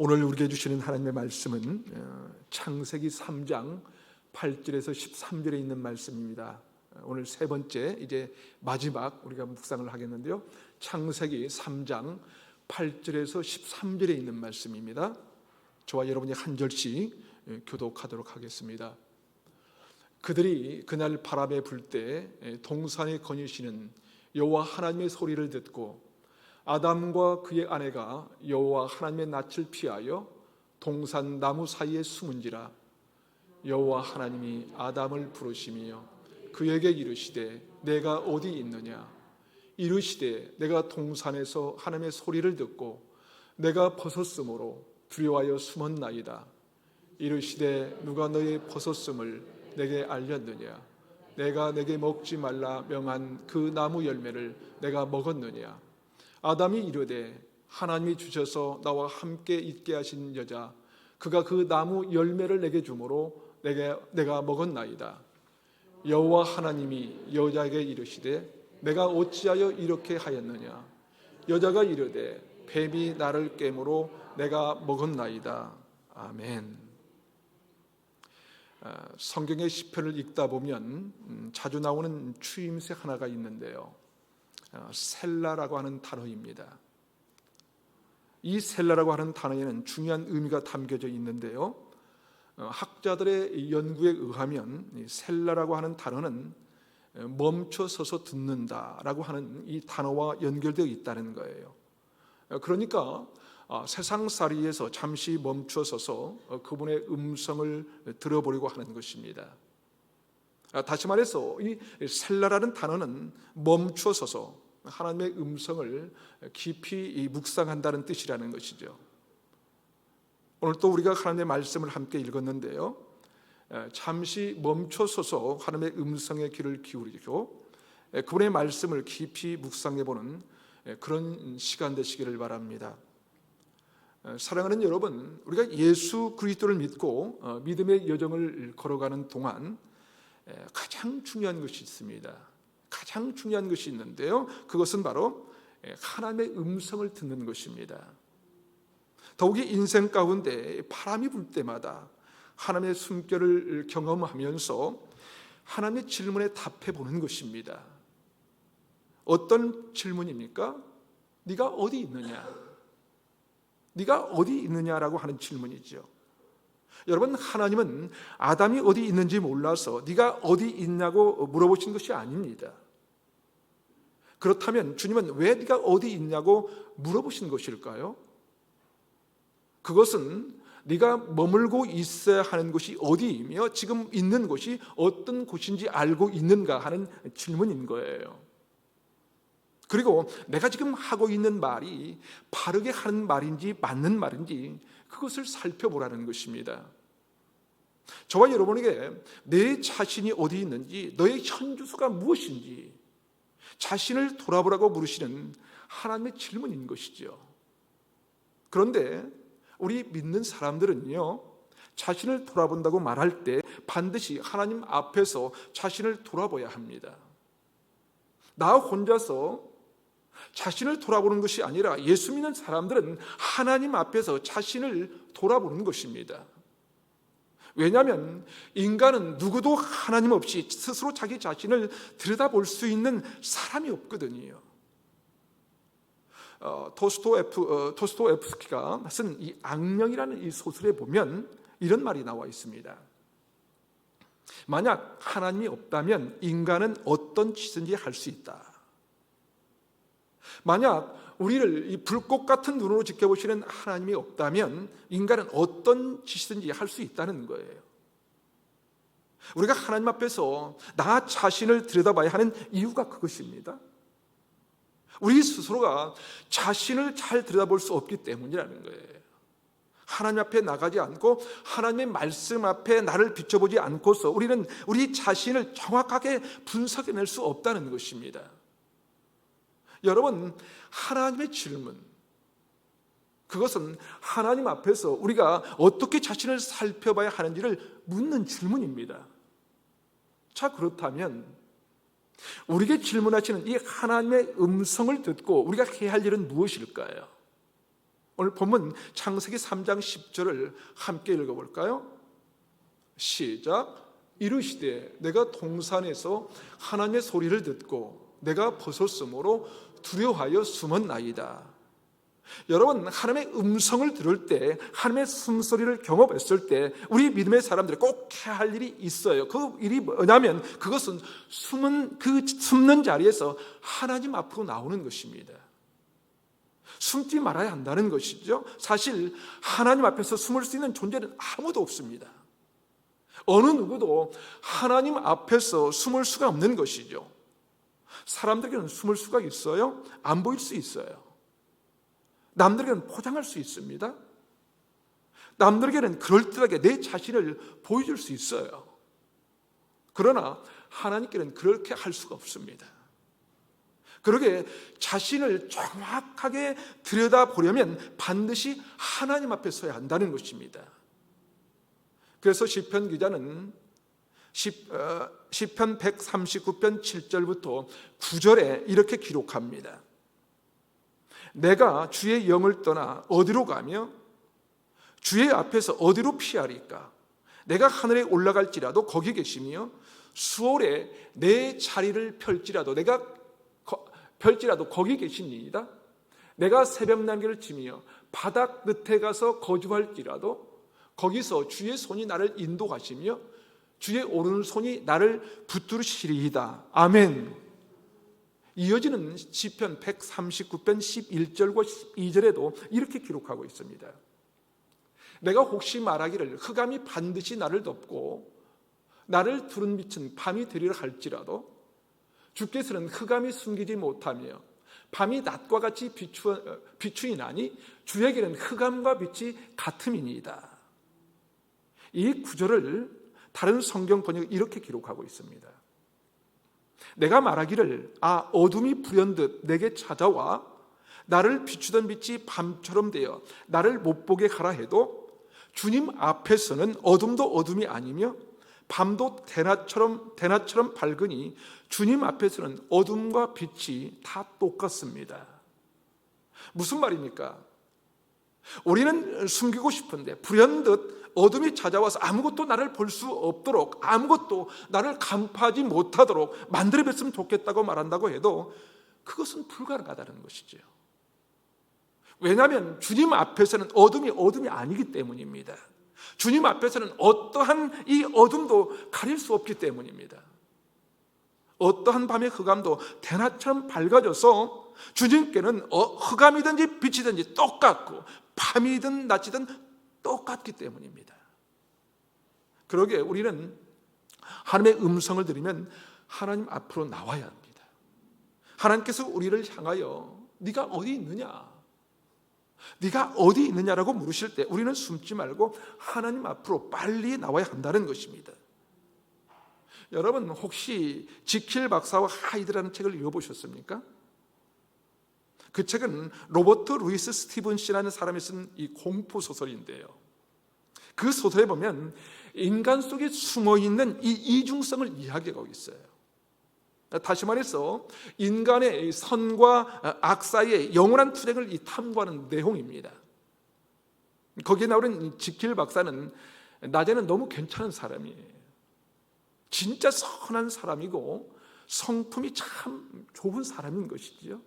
오늘 우리에게 주시는 하나님의 말씀은 창세기 3장 8절에서 13절에 있는 말씀입니다. 오늘 세 번째, 이제 마지막 우리가 묵상을 하겠는데요, 창세기 3장 8절에서 13절에 있는 말씀입니다. 저와 여러분이 한 절씩 교독하도록 하겠습니다. 그들이 그날 바람에 불 때 동산에 거니시는 여호와 하나님의 소리를 듣고 아담과 그의 아내가 여호와 하나님의 낯을 피하여 동산 나무 사이에 숨은지라. 여호와 하나님이 아담을 부르시며 그에게 이르시되 내가 어디 있느냐. 이르시되 내가 동산에서 하나님의 소리를 듣고 내가 벗었으므로 두려워하여 숨었나이다. 이르시되 누가 너의 벗었음을 내게 알렸느냐. 내가 내게 먹지 말라 명한 그 나무 열매를 내가 먹었느냐. 아담이 이르되 하나님이 주셔서 나와 함께 있게 하신 여자 그가 그 나무 열매를 내게 주므로 내가 먹었나이다. 여호와 하나님이 여자에게 이르시되 내가 어찌하여 이렇게 하였느냐. 여자가 이르되 뱀이 나를 깨므로 내가 먹었나이다. 아멘. 성경의 시편을 읽다 보면 자주 나오는 추임새 하나가 있는데요, 셀라라고 하는 단어입니다. 이 셀라라고 하는 단어에는 중요한 의미가 담겨져 있는데요, 학자들의 연구에 의하면 셀라라고 하는 단어는 멈춰서서 듣는다라고 하는 이 단어와 연결되어 있다는 거예요. 그러니까 세상살이에서 잠시 멈춰서서 그분의 음성을 들어보려고 하는 것입니다. 다시 말해서 이 셀라라는 단어는 멈춰서서 하나님의 음성을 깊이 묵상한다는 뜻이라는 것이죠. 오늘 또 우리가 하나님의 말씀을 함께 읽었는데요, 잠시 멈춰서서 하나님의 음성의 귀를 기울이고 그분의 말씀을 깊이 묵상해보는 그런 시간 되시기를 바랍니다. 사랑하는 여러분, 우리가 예수 그리스도를 믿고 믿음의 여정을 걸어가는 동안 가장 중요한 것이 있습니다. 가장 중요한 것이 있는데요, 그것은 바로 하나님의 음성을 듣는 것입니다. 더욱이 인생 가운데 바람이 불 때마다 하나님의 숨결을 경험하면서 하나님의 질문에 답해 보는 것입니다. 어떤 질문입니까? 네가 어디 있느냐? 네가 어디 있느냐라고 하는 질문이죠. 여러분, 하나님은 아담이 어디 있는지 몰라서 네가 어디 있냐고 물어보신 것이 아닙니다. 그렇다면 주님은 왜 네가 어디 있냐고 물어보신 것일까요? 그것은 네가 머물고 있어야 하는 곳이 어디이며 지금 있는 곳이 어떤 곳인지 알고 있는가 하는 질문인 거예요. 그리고 내가 지금 하고 있는 말이 바르게 하는 말인지 맞는 말인지 그것을 살펴보라는 것입니다. 저와 여러분에게 내 자신이 어디 있는지, 너의 현주소가 무엇인지 자신을 돌아보라고 물으시는 하나님의 질문인 것이죠. 그런데 우리 믿는 사람들은요, 자신을 돌아본다고 말할 때 반드시 하나님 앞에서 자신을 돌아봐야 합니다. 나 혼자서 자신을 돌아보는 것이 아니라 예수 믿는 사람들은 하나님 앞에서 자신을 돌아보는 것입니다. 왜냐하면 인간은 누구도 하나님 없이 스스로 자기 자신을 들여다볼 수 있는 사람이 없거든요. 도스토옙스키가 쓴 이 악령이라는 이 소설에 보면 이런 말이 나와 있습니다. 만약 하나님이 없다면 인간은 어떤 짓인지 할 수 있다. 만약 우리를 이 불꽃 같은 눈으로 지켜보시는 하나님이 없다면 인간은 어떤 짓이든지 할 수 있다는 거예요. 우리가 하나님 앞에서 나 자신을 들여다봐야 하는 이유가 그것입니다. 우리 스스로가 자신을 잘 들여다볼 수 없기 때문이라는 거예요. 하나님 앞에 나가지 않고 하나님의 말씀 앞에 나를 비춰보지 않고서 우리는 우리 자신을 정확하게 분석해낼 수 없다는 것입니다. 여러분, 하나님의 질문, 그것은 하나님 앞에서 우리가 어떻게 자신을 살펴봐야 하는지를 묻는 질문입니다. 자, 그렇다면 우리에게 질문하시는 이 하나님의 음성을 듣고 우리가 해야 할 일은 무엇일까요? 오늘 본문 창세기 3장 10절을 함께 읽어볼까요? 시작. 이르시되 내가 동산에서 하나님의 소리를 듣고 내가 벗었으므로 두려워하여 숨었나이다. 여러분, 하나님의 음성을 들을 때, 하나님의 숨소리를 경험했을 때 우리 믿음의 사람들이 꼭 해야 할 일이 있어요. 그 일이 뭐냐면 그것은 숨는 자리에서 하나님 앞으로 나오는 것입니다. 숨지 말아야 한다는 것이죠. 사실 하나님 앞에서 숨을 수 있는 존재는 아무도 없습니다. 어느 누구도 하나님 앞에서 숨을 수가 없는 것이죠. 사람들에게는 숨을 수가 있어요. 안 보일 수 있어요. 남들에게는 포장할 수 있습니다. 남들에게는 그럴듯하게 내 자신을 보여줄 수 있어요. 그러나 하나님께는 그렇게 할 수가 없습니다. 그러게 자신을 정확하게 들여다보려면 반드시 하나님 앞에 서야 한다는 것입니다. 그래서 시편 기자는 시편 139편 7절부터 9절에 이렇게 기록합니다. 내가 주의 영을 떠나 어디로 가며 주의 앞에서 어디로 피하리까? 내가 하늘에 올라갈지라도 거기 계시며 수월에 내 자리를 펼지라도 거기 계시니이다. 내가 새벽 날개를 치며 바닥 끝에 가서 거주할지라도 거기서 주의 손이 나를 인도하시며 주의 오른손이 나를 붙들으시리이다. 아멘. 이어지는 시편 139편 11절과 12절에도 이렇게 기록하고 있습니다. 내가 혹시 말하기를 흑암이 반드시 나를 덮고 나를 두른 빛은 밤이 되리라 할지라도 주께서는 흑암이 숨기지 못하며 밤이 낮과 같이 비추이나니 주에게는 흑암과 빛이 같음이니이다. 이 구절을 다른 성경 번역이 이렇게 기록하고 있습니다. 내가 말하기를 어둠이 불현듯 내게 찾아와 나를 비추던 빛이 밤처럼 되어 나를 못 보게 하라 해도 주님 앞에서는 어둠도 어둠이 아니며 밤도 대낮처럼 밝으니 주님 앞에서는 어둠과 빛이 다 똑같습니다. 무슨 말입니까? 우리는 숨기고 싶은데 불현듯 어둠이 찾아와서 아무것도 나를 볼 수 없도록, 아무것도 나를 간파하지 못하도록 만들어냈으면 좋겠다고 말한다고 해도 그것은 불가능하다는 것이죠. 왜냐하면 주님 앞에서는 어둠이 아니기 때문입니다. 주님 앞에서는 어떠한 이 어둠도 가릴 수 없기 때문입니다. 어떠한 밤의 흑암도 대낮처럼 밝아져서 주님께는 흑암이든지 빛이든지 똑같고 밤이든 낮이든 똑같기 때문입니다. 그러게 우리는 하나님의 음성을 들으면 하나님 앞으로 나와야 합니다. 하나님께서 우리를 향하여 네가 어디 있느냐? 네가 어디 있느냐라고 물으실 때 우리는 숨지 말고 하나님 앞으로 빨리 나와야 한다는 것입니다. 여러분 혹시 지킬 박사와 하이드라는 책을 읽어보셨습니까? 그 책은 로버트 루이스 스티븐스라는 사람이 쓴 이 공포 소설인데요. 그 소설에 보면 인간 속에 숨어있는 이 이중성을 이야기하고 있어요. 다시 말해서 인간의 선과 악 사이의 영원한 투쟁을 탐구하는 내용입니다. 거기에 나오는 지킬 박사는 낮에는 너무 괜찮은 사람이에요. 진짜 선한 사람이고 성품이 참 좋은 사람인 것이지요.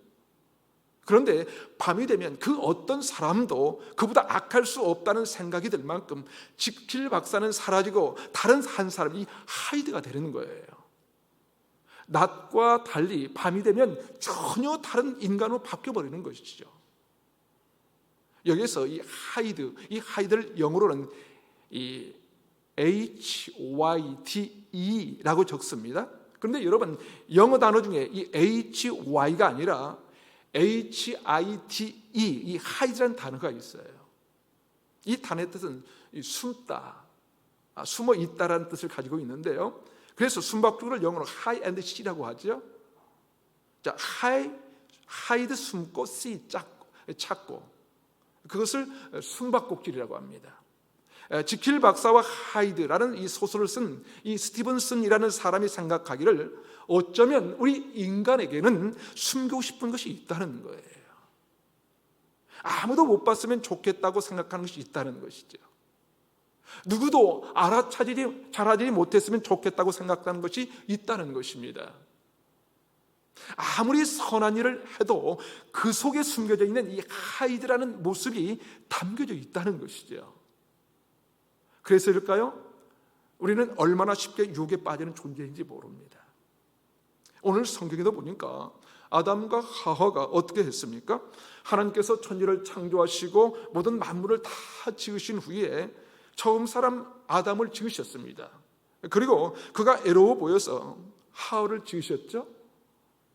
그런데 밤이 되면 그 어떤 사람도 그보다 악할 수 없다는 생각이 들 만큼 지킬 박사는 사라지고 다른 한 사람이 하이드가 되는 거예요. 낮과 달리 밤이 되면 전혀 다른 인간으로 바뀌어버리는 것이죠. 여기서 이 하이드를 영어로는 이 HYDE라고 적습니다. 그런데 여러분 영어 단어 중에 이 HY가 아니라 HIDE, 이 하이드라는 단어가 있어요. 이 단어의 뜻은 숨다, 숨어 있다라는 뜻을 가지고 있는데요. 그래서 숨바꼭질을 영어로 hide and seek라고 하죠. 자, hide 숨고 see 찾고 그것을 숨바꼭질이라고 합니다. 지킬 박사와 하이드라는 이 소설을 쓴 이 스티븐슨이라는 사람이 생각하기를 어쩌면 우리 인간에게는 숨기고 싶은 것이 있다는 거예요. 아무도 못 봤으면 좋겠다고 생각하는 것이 있다는 것이죠. 누구도 잘하지 못했으면 좋겠다고 생각하는 것이 있다는 것입니다. 아무리 선한 일을 해도 그 속에 숨겨져 있는 이 하이드라는 모습이 담겨져 있다는 것이죠. 그래서일까요? 우리는 얼마나 쉽게 유혹에 빠지는 존재인지 모릅니다. 오늘 성경에도 보니까 아담과 하와가 어떻게 했습니까? 하나님께서 천지를 창조하시고 모든 만물을 다 지으신 후에 처음 사람 아담을 지으셨습니다. 그리고 그가 애로워 보여서 하와를 지으셨죠.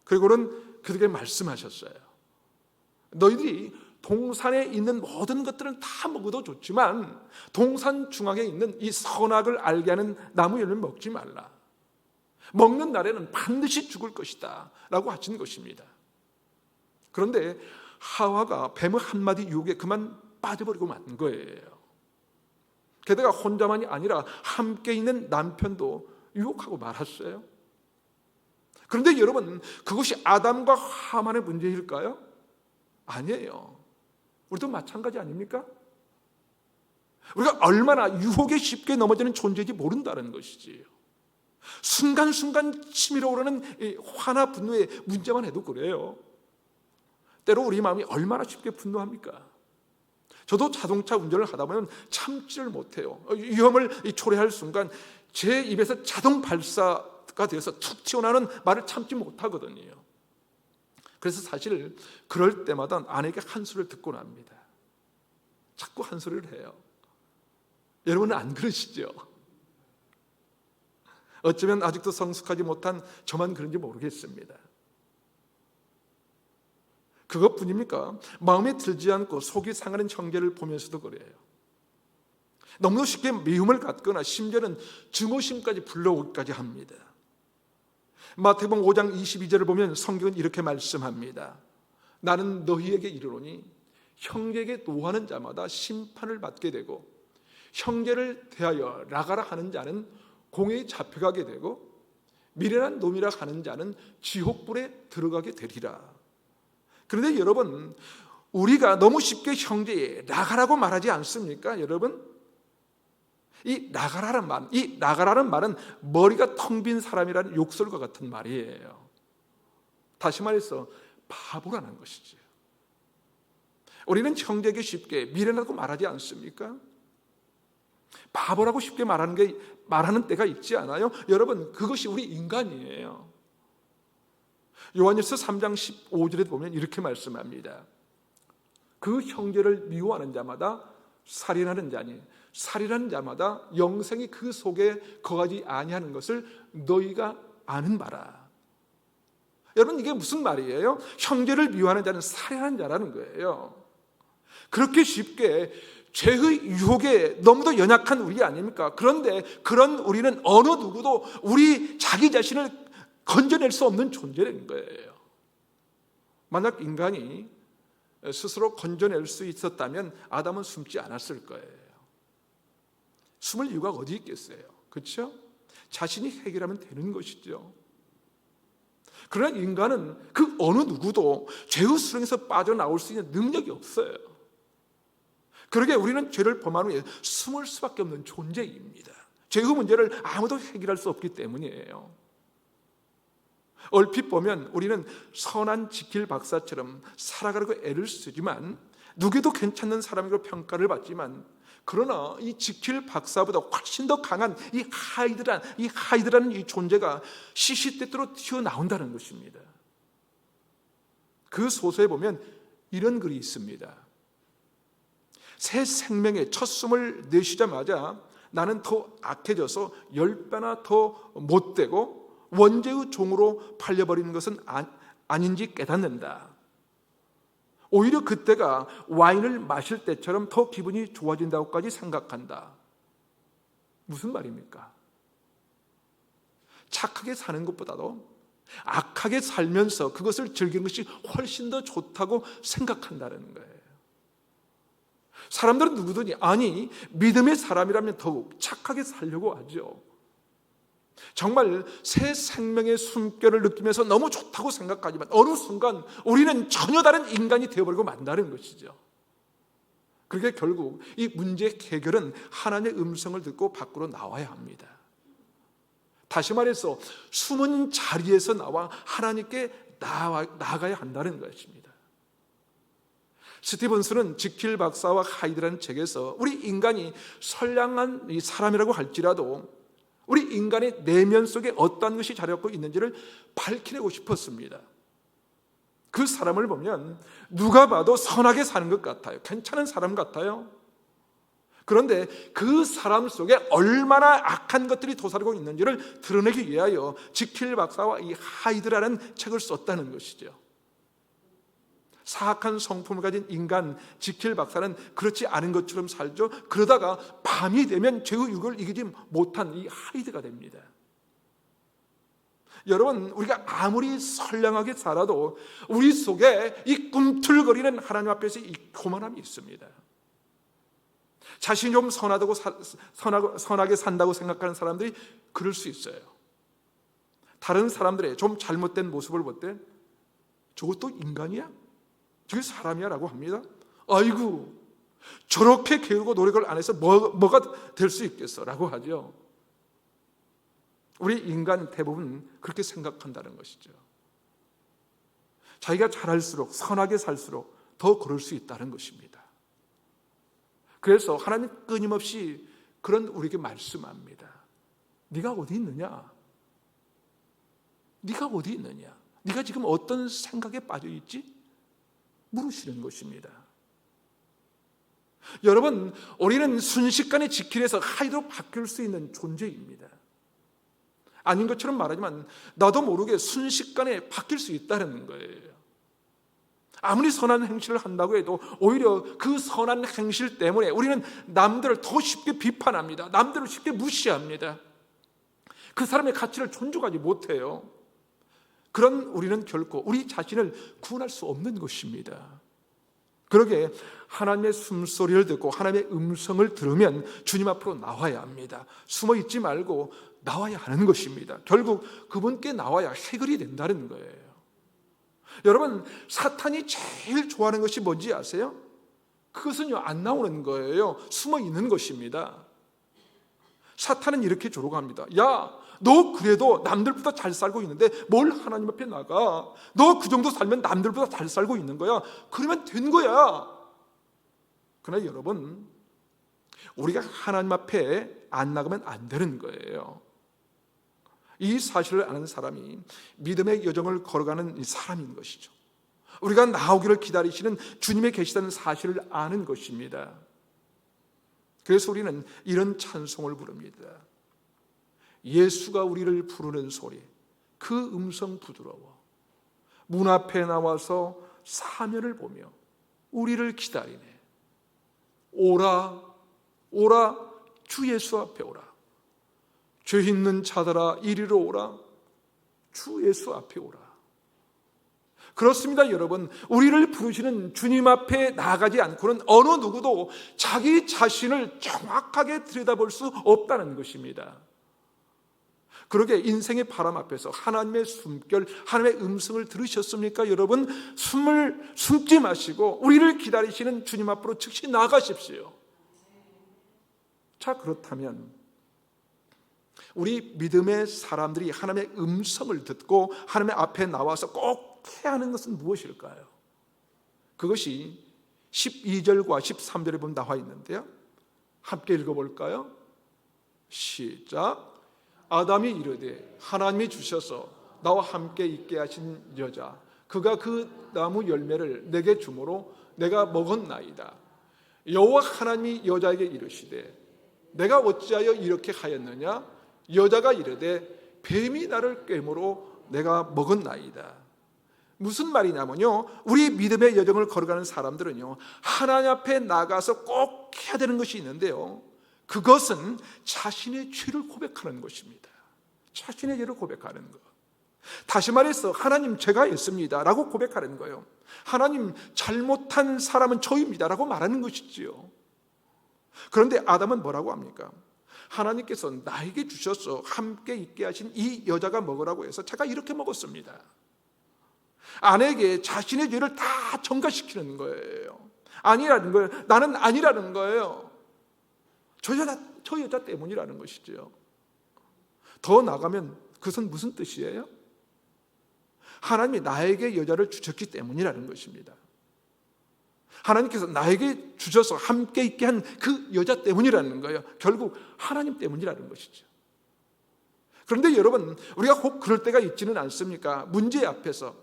그리고는 그들에게 말씀하셨어요. 너희들이 동산에 있는 모든 것들은 다 먹어도 좋지만 동산 중앙에 있는 이 선악을 알게 하는 나무 열매는 먹지 말라. 먹는 날에는 반드시 죽을 것이다 라고 하신 것입니다. 그런데 하와가 뱀의 한마디 유혹에 그만 빠져버리고 만 거예요. 게다가 혼자만이 아니라 함께 있는 남편도 유혹하고 말았어요. 그런데 여러분, 그것이 아담과 하만의 문제일까요? 아니에요. 우리도 마찬가지 아닙니까? 우리가 얼마나 유혹에 쉽게 넘어지는 존재인지 모른다는 것이지요. 순간순간 치밀어 오르는 화나 분노의 문제만 해도 그래요. 때로 우리 마음이 얼마나 쉽게 분노합니까? 저도 자동차 운전을 하다 보면 참지를 못해요. 위험을 초래할 순간 제 입에서 자동 발사가 되어서 툭 튀어나오는 말을 참지 못하거든요. 그래서 사실 그럴 때마다 아내에게 한 소리를 듣고 납니다. 자꾸 한 소리를 해요. 여러분은 안 그러시죠? 어쩌면 아직도 성숙하지 못한 저만 그런지 모르겠습니다. 그것뿐입니까? 마음에 들지 않고 속이 상하는 형제를 보면서도 그래요. 너무 쉽게 미움을 갖거나 심지어는 증오심까지 불러오기까지 합니다. 마태복음 5장 22절을 보면 성경은 이렇게 말씀합니다. 나는 너희에게 이르노니 형제에게 노하는 자마다 심판을 받게 되고 형제를 대하여 나가라 하는 자는 공회에 잡혀가게 되고 미련한 놈이라 하는 자는 지옥불에 들어가게 되리라. 그런데 여러분, 우리가 너무 쉽게 형제에 나가라고 말하지 않습니까? 여러분, 이 나가라는 말은 머리가 텅 빈 사람이라는 욕설과 같은 말이에요. 다시 말해서 바보라는 것이죠. 우리는 형제에게 쉽게 미련하다고 말하지 않습니까? 바보라고 쉽게 말하는 때가 있지 않아요? 여러분, 그것이 우리 인간이에요. 요한일서 3장 15절에 보면 이렇게 말씀합니다. 그 형제를 미워하는 자마다 살인하는 자니 살인하는 자마다 영생이 그 속에 거하지 아니하는 것을 너희가 아는 바라. 여러분, 이게 무슨 말이에요? 형제를 미워하는 자는 살인하는 자라는 거예요. 그렇게 쉽게 죄의 유혹에 너무도 연약한 우리 아닙니까? 그런데 그런 우리는 어느 누구도 우리 자기 자신을 건져낼 수 없는 존재라는 거예요. 만약 인간이 스스로 건져낼 수 있었다면 아담은 숨지 않았을 거예요. 숨을 이유가 어디 있겠어요? 그렇죠? 자신이 해결하면 되는 것이죠. 그러나 인간은 그 어느 누구도 죄의 수렁에서 빠져나올 수 있는 능력이 없어요. 그러게 우리는 죄를 범한 후에 숨을 수밖에 없는 존재입니다. 죄의 문제를 아무도 해결할 수 없기 때문이에요. 얼핏 보면 우리는 선한 지킬 박사처럼 살아가려고 애를 쓰지만 누구도 괜찮은 사람이라고 평가를 받지만 그러나 이 지킬 박사보다 훨씬 더 강한 이 하이드라는 이 존재가 시시때때로 튀어나온다는 것입니다. 그 소설에 보면 이런 글이 있습니다. 새 생명의 첫 숨을 내쉬자마자 나는 더 악해져서 10배나 더 못되고 원죄의 종으로 팔려버리는 것은 아닌지 깨닫는다. 오히려 그때가 와인을 마실 때처럼 더 기분이 좋아진다고까지 생각한다. 무슨 말입니까? 착하게 사는 것보다도 악하게 살면서 그것을 즐기는 것이 훨씬 더 좋다고 생각한다는 거예요. 사람들은 누구든지 아니 믿음의 사람이라면 더욱 착하게 살려고 하죠. 정말 새 생명의 숨결을 느끼면서 너무 좋다고 생각하지만 어느 순간 우리는 전혀 다른 인간이 되어버리고 만다는 것이죠. 그렇게 결국 이 문제 해결은 하나님의 음성을 듣고 밖으로 나와야 합니다. 다시 말해서 숨은 자리에서 나와 하나님께 나아가야 한다는 것입니다. 스티븐스는 지킬 박사와 하이드라는 책에서 우리 인간이 선량한 이 사람이라고 할지라도 우리 인간의 내면 속에 어떠한 것이 자리 잡고 있는지를 밝혀내고 싶었습니다. 그 사람을 보면 누가 봐도 선하게 사는 것 같아요. 괜찮은 사람 같아요. 그런데 그 사람 속에 얼마나 악한 것들이 도사리고 있는지를 드러내기 위하여 지킬 박사와 이 하이드라는 책을 썼다는 것이죠. 사악한 성품을 가진 인간 지킬 박사는 그렇지 않은 것처럼 살죠. 그러다가 밤이 되면 죄의 유혹을 이기지 못한 이 하이드가 됩니다. 여러분, 우리가 아무리 선량하게 살아도 우리 속에 이 꿈틀거리는 하나님 앞에서 이 교만함이 있습니다. 자신이 좀 선하게 산다고 생각하는 사람들이 그럴 수 있어요. 다른 사람들의 좀 잘못된 모습을 볼 때 저것도 인간이야? 저게 사람이야? 라고 합니다. 아이고, 저렇게 게으르고 노력을 안 해서 뭐가 될 수 있겠어? 라고 하죠. 우리 인간 대부분 그렇게 생각한다는 것이죠. 자기가 잘할수록, 선하게 살수록 더 그럴 수 있다는 것입니다. 그래서 하나님 끊임없이 그런 우리에게 말씀합니다. 네가 어디 있느냐? 네가 어디 있느냐? 네가 지금 어떤 생각에 빠져 있지? 물으시는 것입니다. 여러분, 우리는 순식간에 지킬에서 하이드로 바뀔 수 있는 존재입니다. 아닌 것처럼 말하지만 나도 모르게 순식간에 바뀔 수 있다는 거예요. 아무리 선한 행실을 한다고 해도 오히려 그 선한 행실 때문에 우리는 남들을 더 쉽게 비판합니다. 남들을 쉽게 무시합니다. 그 사람의 가치를 존중하지 못해요. 그런 우리는 결코 우리 자신을 구원할 수 없는 것입니다. 그러게 하나님의 숨소리를 듣고 하나님의 음성을 들으면 주님 앞으로 나와야 합니다. 숨어 있지 말고 나와야 하는 것입니다. 결국 그분께 나와야 해결이 된다는 거예요. 여러분, 사탄이 제일 좋아하는 것이 뭔지 아세요? 그것은요, 안 나오는 거예요. 숨어 있는 것입니다. 사탄은 이렇게 조롱합니다. 야, 너 그래도 남들보다 잘 살고 있는데 뭘 하나님 앞에 나가? 너 그 정도 살면 남들보다 잘 살고 있는 거야. 그러면 된 거야. 그러나 여러분, 우리가 하나님 앞에 안 나가면 안 되는 거예요. 이 사실을 아는 사람이 믿음의 여정을 걸어가는 사람인 것이죠. 우리가 나오기를 기다리시는 주님의 계시다는 사실을 아는 것입니다. 그래서 우리는 이런 찬송을 부릅니다. 예수가 우리를 부르는 소리, 그 음성 부드러워. 문 앞에 나와서 사면을 보며 우리를 기다리네. 오라, 오라, 주 예수 앞에 오라. 죄 있는 자들아 이리로 오라. 주 예수 앞에 오라. 그렇습니다, 여러분. 우리를 부르시는 주님 앞에 나가지 않고는 어느 누구도 자기 자신을 정확하게 들여다볼 수 없다는 것입니다. 그러게 인생의 바람 앞에서 하나님의 숨결, 하나님의 음성을 들으셨습니까? 여러분, 숨을 숨지 마시고 우리를 기다리시는 주님 앞으로 즉시 나가십시오. 자, 그렇다면 우리 믿음의 사람들이 하나님의 음성을 듣고 하나님의 앞에 나와서 꼭 해야 하는 것은 무엇일까요? 그것이 12절과 13절에 보면 나와 있는데요. 함께 읽어볼까요? 시작. 아담이 이르되 하나님이 주셔서 나와 함께 있게 하신 여자, 그가 그 나무 열매를 내게 주므로 내가 먹었나이다. 여호와 하나님이 여자에게 이르시되 내가 어찌하여 이렇게 하였느냐? 여자가 이르되 뱀이 나를 꿰므로 내가 먹었나이다. 무슨 말이냐면요, 우리 믿음의 여정을 걸어가는 사람들은요, 하나님 앞에 나가서 꼭 해야 되는 것이 있는데요, 그것은 자신의 죄를 고백하는 것입니다. 자신의 죄를 고백하는 것. 다시 말해서 하나님, 제가 했습니다 라고 고백하는 거예요. 하나님, 잘못한 사람은 저입니다 라고 말하는 것이지요. 그런데 아담은 뭐라고 합니까? 하나님께서 나에게 주셔서 함께 있게 하신 이 여자가 먹으라고 해서 제가 이렇게 먹었습니다. 아내에게 자신의 죄를 다 전가시키는 거예요. 아니라는 거예요. 나는 아니라는 거예요. 저 여자 때문이라는 것이죠. 더 나가면 그것은 무슨 뜻이에요? 하나님이 나에게 여자를 주셨기 때문이라는 것입니다. 하나님께서 나에게 주셔서 함께 있게 한 그 여자 때문이라는 거예요. 결국 하나님 때문이라는 것이죠. 그런데 여러분, 우리가 꼭 그럴 때가 있지는 않습니까? 문제 앞에서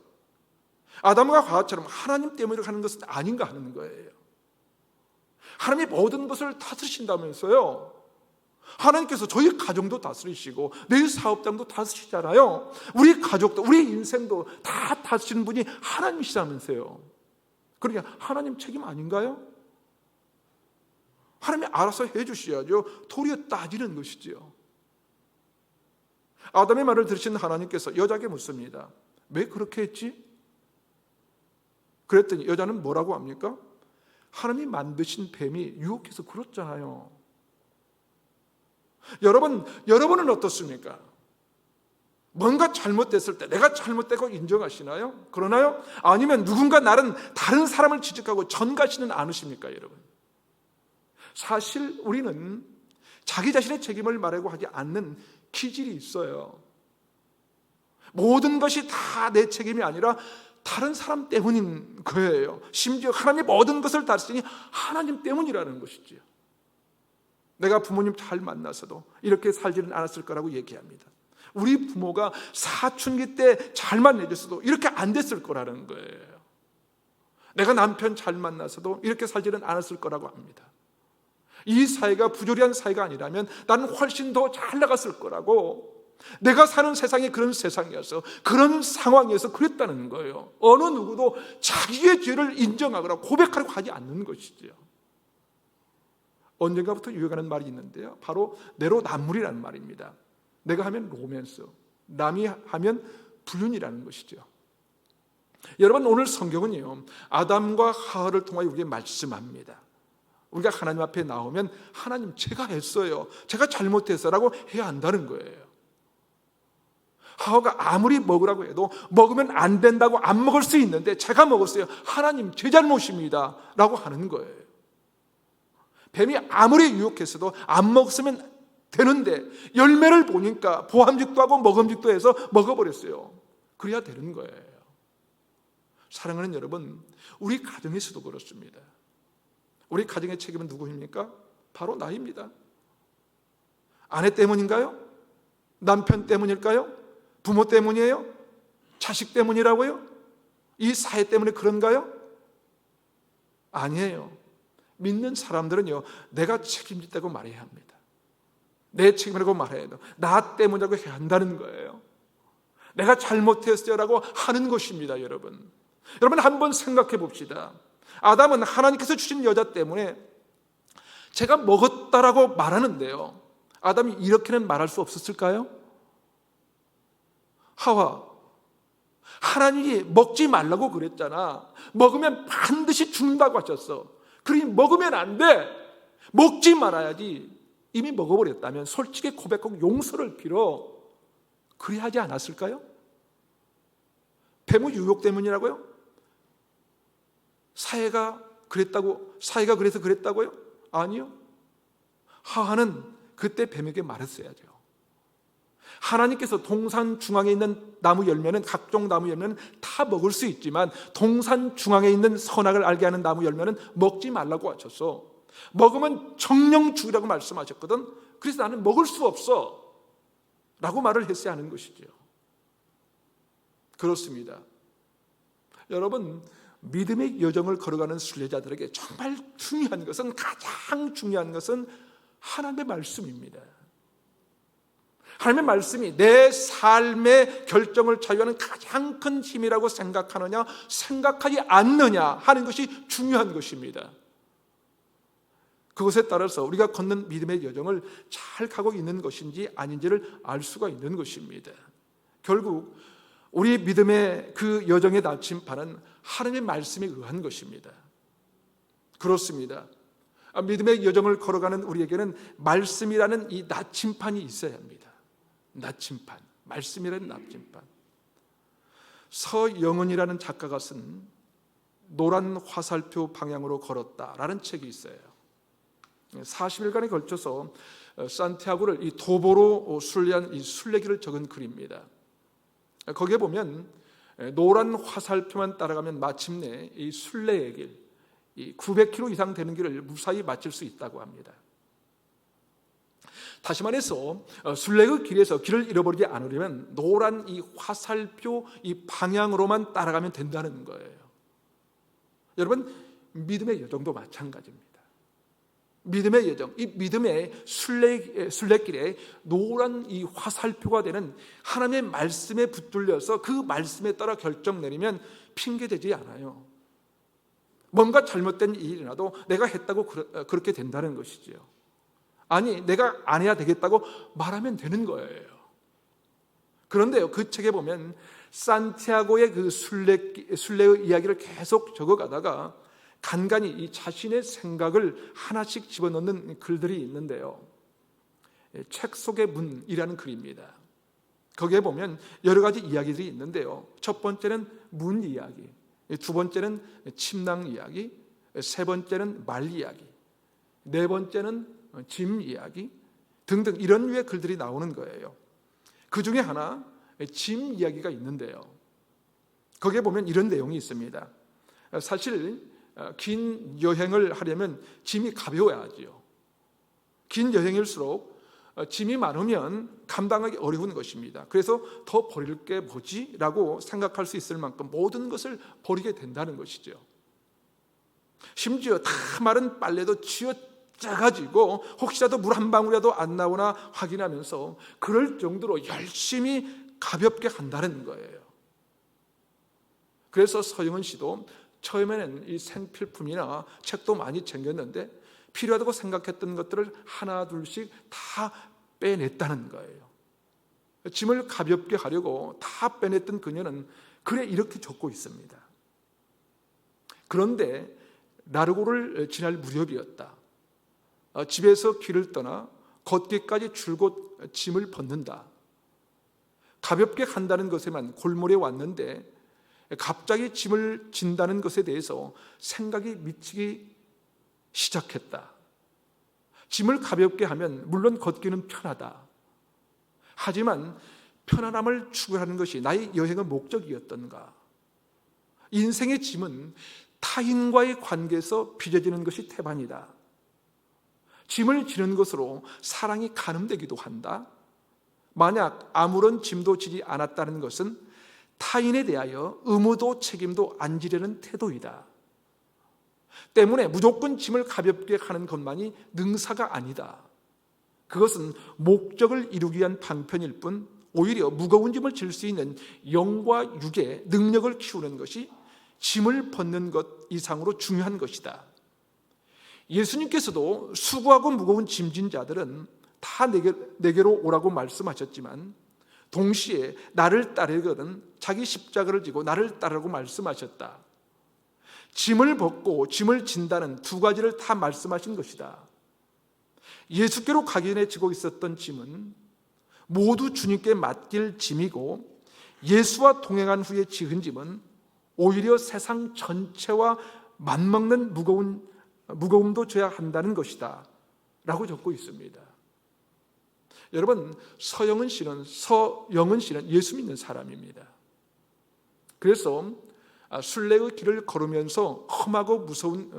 아담과 하와처럼 하나님 때문에 하는 것은 아닌가 하는 거예요. 하나님이 모든 것을 다스리신다면서요. 하나님께서 저희 가정도 다스리시고 내 사업장도 다스리시잖아요. 우리 가족도, 우리 인생도 다 다스리는 분이 하나님이시다면서요. 그러니까 하나님 책임 아닌가요? 하나님이 알아서 해주셔야죠. 도리어 따지는 것이지요. 아담의 말을 들으신 하나님께서 여자에게 묻습니다. 왜 그렇게 했지? 그랬더니 여자는 뭐라고 합니까? 하나님이 만드신 뱀이 유혹해서 그렇잖아요. 여러분은 어떻습니까? 뭔가 잘못됐을 때 내가 잘못되고 인정하시나요? 그러나요? 아니면 누군가 다른 사람을 지적하고 전가시는 않으십니까, 여러분? 사실 우리는 자기 자신의 책임을 말하고 하지 않는 기질이 있어요. 모든 것이 다 내 책임이 아니라 다른 사람 때문인 거예요. 심지어 하나님이 모든 것을 다스리니 하나님 때문이라는 것이지요. 내가 부모님 잘 만나서도 이렇게 살지는 않았을 거라고 얘기합니다. 우리 부모가 사춘기 때 잘 만나줬어도 이렇게 안 됐을 거라는 거예요. 내가 남편 잘 만나서도 이렇게 살지는 않았을 거라고 합니다. 이 사회가 부조리한 사회가 아니라면 나는 훨씬 더 잘 나갔을 거라고, 내가 사는 세상이 그런 세상이어서 그런 상황에서 그랬다는 거예요. 어느 누구도 자기의 죄를 인정하거나 고백하려고 하지 않는 것이죠. 언젠가부터 유행하는 말이 있는데요, 바로 내로남불이라는 말입니다. 내가 하면 로맨스, 남이 하면 불륜이라는 것이죠. 여러분, 오늘 성경은요, 아담과 하와를 통하여 우리에게 말씀합니다. 우리가 하나님 앞에 나오면 하나님, 제가 했어요, 제가 잘못했어라고 해야 한다는 거예요. 하와가 아무리 먹으라고 해도 먹으면 안 된다고 안 먹을 수 있는데 제가 먹었어요, 하나님 제 잘못입니다 라고 하는 거예요. 뱀이 아무리 유혹했어도 안 먹었으면 되는데 열매를 보니까 보암직도 하고 먹음직도 해서 먹어버렸어요. 그래야 되는 거예요. 사랑하는 여러분, 우리 가정에서도 그렇습니다. 우리 가정의 책임은 누구입니까? 바로 나입니다. 아내 때문인가요? 남편 때문일까요? 부모 때문이에요? 자식 때문이라고요? 이 사회 때문에 그런가요? 아니에요. 믿는 사람들은요, 내가 책임졌다고 말해야 합니다. 내 책임이라고 말해야 돼요. 나 때문이라고 해야 한다는 거예요. 내가 잘못했어요라고 하는 것입니다. 여러분 한번 생각해 봅시다. 아담은 하나님께서 주신 여자 때문에 제가 먹었다라고 말하는데요, 아담이 이렇게는 말할 수 없었을까요? 하와, 하나님이 먹지 말라고 그랬잖아. 먹으면 반드시 죽는다고 하셨어. 그러니 먹으면 안 돼. 먹지 말아야지. 이미 먹어버렸다면 솔직히 고백하고 용서를 빌어 그래야 하지 않았을까요? 뱀의 유혹 때문이라고요? 사회가 그래서 그랬다고요? 아니요. 하와는 그때 뱀에게 말했어야죠. 하나님께서 동산 중앙에 있는 나무 열매는, 각종 나무 열매는 다 먹을 수 있지만 동산 중앙에 있는 선악을 알게 하는 나무 열매는 먹지 말라고 하셨어. 먹으면 정령 죽으라고 말씀하셨거든. 그래서 나는 먹을 수 없어 라고 말을 했어야 하는 것이죠. 그렇습니다. 여러분, 믿음의 여정을 걸어가는 순례자들에게 정말 가장 중요한 것은 하나님의 말씀입니다. 하나님의 말씀이 내 삶의 결정을 자유하는 가장 큰 힘이라고 생각하느냐 생각하지 않느냐 하는 것이 중요한 것입니다. 그것에 따라서 우리가 걷는 믿음의 여정을 잘 가고 있는 것인지 아닌지를 알 수가 있는 것입니다. 결국 우리 믿음의 그 여정의 나침판은 하나님의 말씀에 의한 것입니다. 그렇습니다. 믿음의 여정을 걸어가는 우리에게는 말씀이라는 이 나침판이 있어야 합니다. 나침판, 말씀이라는 나침판. 서영은이라는 작가가 쓴 노란 화살표 방향으로 걸었다라는 책이 있어요. 40일간에 걸쳐서 산티아고를 이 도보로 순례한 이 순례기를 적은 글입니다. 거기에 보면 노란 화살표만 따라가면 마침내 이 순례의 길, 이 900km 이상 되는 길을 무사히 마칠 수 있다고 합니다. 다시 말해서 순례의 길에서 길을 잃어버리지 않으려면 노란 이 화살표 이 방향으로만 따라가면 된다는 거예요. 여러분, 믿음의 여정도 마찬가지입니다. 믿음의 여정, 이 믿음의 순례길에 노란 이 화살표가 되는 하나님의 말씀에 붙들려서 그 말씀에 따라 결정 내리면 핑계대지 않아요. 뭔가 잘못된 일이 일어나도 내가 했다고 그렇게 된다는 것이지요. 아니, 내가 안 해야 되겠다고 말하면 되는 거예요. 그런데요, 그 책에 보면 산티아고의 그 순례의 이야기를 계속 적어가다가 간간히 이 자신의 생각을 하나씩 집어넣는 글들이 있는데요. 책 속의 문이라는 글입니다. 거기에 보면 여러 가지 이야기들이 있는데요. 첫 번째는 문 이야기, 두 번째는 침낭 이야기, 세 번째는 말 이야기, 네 번째는 짐 이야기 등등 이런 류의 글들이 나오는 거예요. 그 중에 하나 짐 이야기가 있는데요. 거기에 보면 이런 내용이 있습니다. 사실 긴 여행을 하려면 짐이 가벼워야 하지요. 긴 여행일수록 짐이 많으면 감당하기 어려운 것입니다. 그래서 더 버릴 게 뭐지? 라고 생각할 수 있을 만큼 모든 것을 버리게 된다는 것이죠. 심지어 다 마른 빨래도 쥐어짜가지고 혹시라도 물 한 방울이라도 안 나오나 확인하면서 그럴 정도로 열심히 가볍게 한다는 거예요. 그래서 서영은 씨도 처음에는 이 생필품이나 책도 많이 챙겼는데 필요하다고 생각했던 것들을 하나 둘씩 다 빼냈다는 거예요. 짐을 가볍게 하려고 다 빼냈던 그녀는 글에 이렇게 적고 있습니다. 그런데 나르고를 지날 무렵이었다. 집에서 길을 떠나 걷기까지 줄곧 짐을 벗는다. 가볍게 한다는 것에만 골몰에 왔는데 갑자기 짐을 진다는 것에 대해서 생각이 미치기 시작했다. 짐을 가볍게 하면 물론 걷기는 편하다. 하지만 편안함을 추구하는 것이 나의 여행의 목적이었던가? 인생의 짐은 타인과의 관계에서 빚어지는 것이 태반이다. 짐을 지는 것으로 사랑이 가늠되기도 한다. 만약 아무런 짐도 지지 않았다는 것은 타인에 대하여 의무도 책임도 안 지려는 태도이다. 때문에 무조건 짐을 가볍게 하는 것만이 능사가 아니다. 그것은 목적을 이루기 위한 방편일 뿐 오히려 무거운 짐을 질 수 있는 영과 육의 능력을 키우는 것이 짐을 벗는 것 이상으로 중요한 것이다. 예수님께서도 수고하고 무거운 짐진 자들은 다 내게로 오라고 말씀하셨지만 동시에 나를 따르거든 자기 십자가를 지고 나를 따르라고 말씀하셨다. 짐을 벗고 짐을 진다는 두 가지를 다 말씀하신 것이다. 예수께로 가기 전에 지고 있었던 짐은 모두 주님께 맡길 짐이고 예수와 동행한 후에 지은 짐은 오히려 세상 전체와 맞먹는 무거움도 져야 한다는 것이다 라고 적고 있습니다. 여러분, 서영은 씨는 예수 믿는 사람입니다. 그래서 순례의 길을 걸으면서 험하고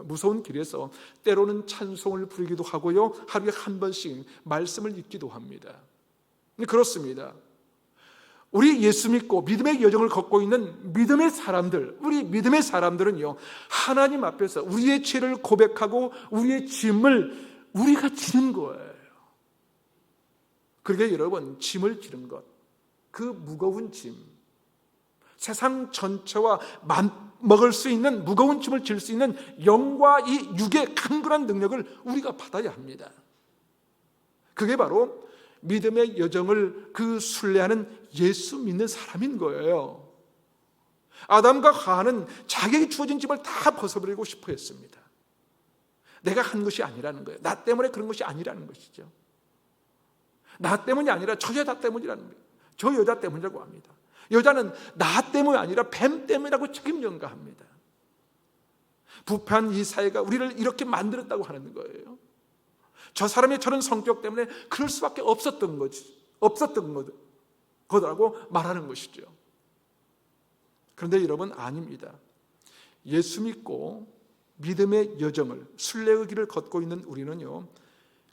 무서운 길에서 때로는 찬송을 부르기도 하고요, 하루에 한 번씩 말씀을 읽기도 합니다. 그렇습니다. 우리 예수 믿고 믿음의 여정을 걷고 있는 믿음의 사람들, 우리 믿음의 사람들은요, 하나님 앞에서 우리의 죄를 고백하고 우리의 짐을 우리가 지는 거예요. 그러게 여러분, 짐을 지는 것, 그 무거운 짐, 세상 전체와 맞먹을 수 있는 무거운 짐을 질 수 있는 영과 이 육의 강건한 능력을 우리가 받아야 합니다. 그게 바로 믿음의 여정을 그 순례하는 예수 믿는 사람인 거예요. 아담과 하와는 자기에게 주어진 짐을 다 벗어버리고 싶어 했습니다. 내가 한 것이 아니라는 거예요. 나 때문에 그런 것이 아니라는 것이죠. 나 때문이 아니라 저 여자 때문이라는 거예요. 저 여자 때문이라고 합니다. 여자는 나 때문이 아니라 뱀 때문이라고 책임 전가합니다. 부패한 이 사회가 우리를 이렇게 만들었다고 하는 거예요. 저 사람의 저런 성격 때문에 그럴 수밖에 없었던 거라고 말하는 것이죠. 그런데 여러분, 아닙니다. 예수 믿고 믿음의 여정을, 순례의 길을 걷고 있는 우리는요,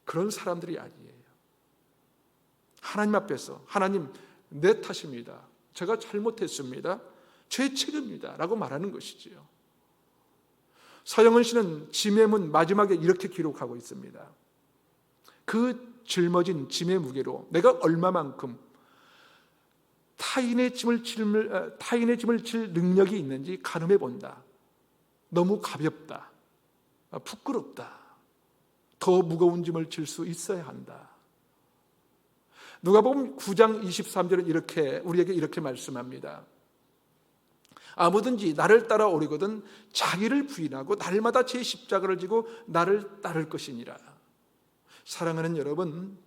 그런 사람들이 아니에요. 하나님 앞에서 하나님, 내 탓입니다. 제가 잘못했습니다. 제 책임입니다. 라고 말하는 것이지요. 서영은 씨는 짐의 문 마지막에 이렇게 기록하고 있습니다. 그 짊어진 짐의 무게로 내가 얼마만큼 타인의 짐을 질 능력이 있는지 가늠해 본다. 너무 가볍다. 부끄럽다. 더 무거운 짐을 질 수 있어야 한다. 누가복음 9장 23절은 우리에게 이렇게 말씀합니다. 아무든지 나를 따라오려거든 자기를 부인하고 날마다 제 십자가를 지고 나를 따를 것이니라. 사랑하는 여러분,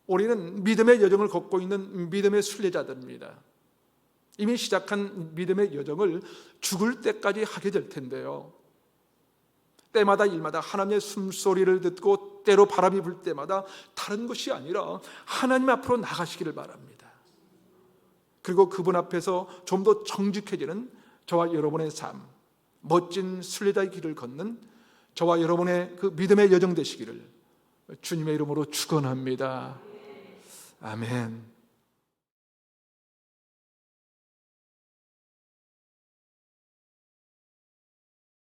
우리는 믿음의 여정을 걷고 있는 믿음의 순례자들입니다. 이미 시작한 믿음의 여정을 죽을 때까지 하게 될 텐데요, 때마다 일마다 하나님의 숨소리를 듣고 때로 바람이 불 때마다 다른 것이 아니라 하나님 앞으로 나가시기를 바랍니다. 그리고 그분 앞에서 좀 더 정직해지는 저와 여러분의 삶, 멋진 순례자의 길을 걷는 저와 여러분의 그 믿음의 여정 되시기를 주님의 이름으로 축원합니다. 아멘.